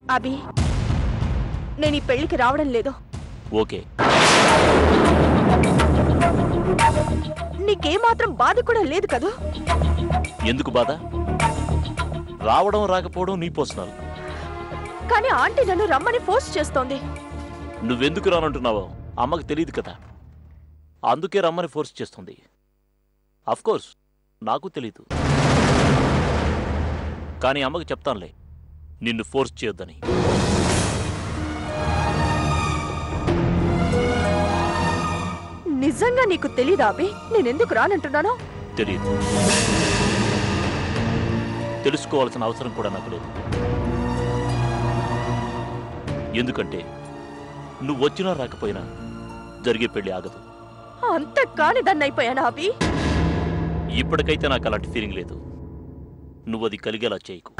అభి, నేను ఈ పెళ్లికి రావడం లేదు. ఓకే. నీకేమాత్రం బాధ కూడా లేదు కదా? ఎందుకు బాధ? రావడం రాకపోవడం నీ పర్సనల్. కానీ ఆంటీ నన్ను రమ్మని ఫోర్స్ చేస్తోంది. నువ్వెందుకు రానంటున్నావో అమ్మకి తెలియదు కదా, అందుకే రమ్మని ఫోర్స్ చేస్తుంది. అఫ్కోర్స్ నాకు తెలీదు, కానీ అమ్మకి చెప్తానులే నిన్ను ఫోర్స్ చేయొద్దని. నిజంగా నీకు తెలీదా అభి నేనెందుకు రానంటున్నానో? తెలియదు. తెలుసుకోవాల్సిన అవసరం కూడా నాకు లేదు. ఎందుకంటే నువ్వు వచ్చినా రాకపోయినా జరిగే పెళ్లి ఆగదు. అంత కాని దాన్ని అయిపోయానా అభి? ఇప్పటికైతే నాకు అలాంటి ఫీలింగ్ లేదు. నువ్వు అది కలిగేలా చేయకు.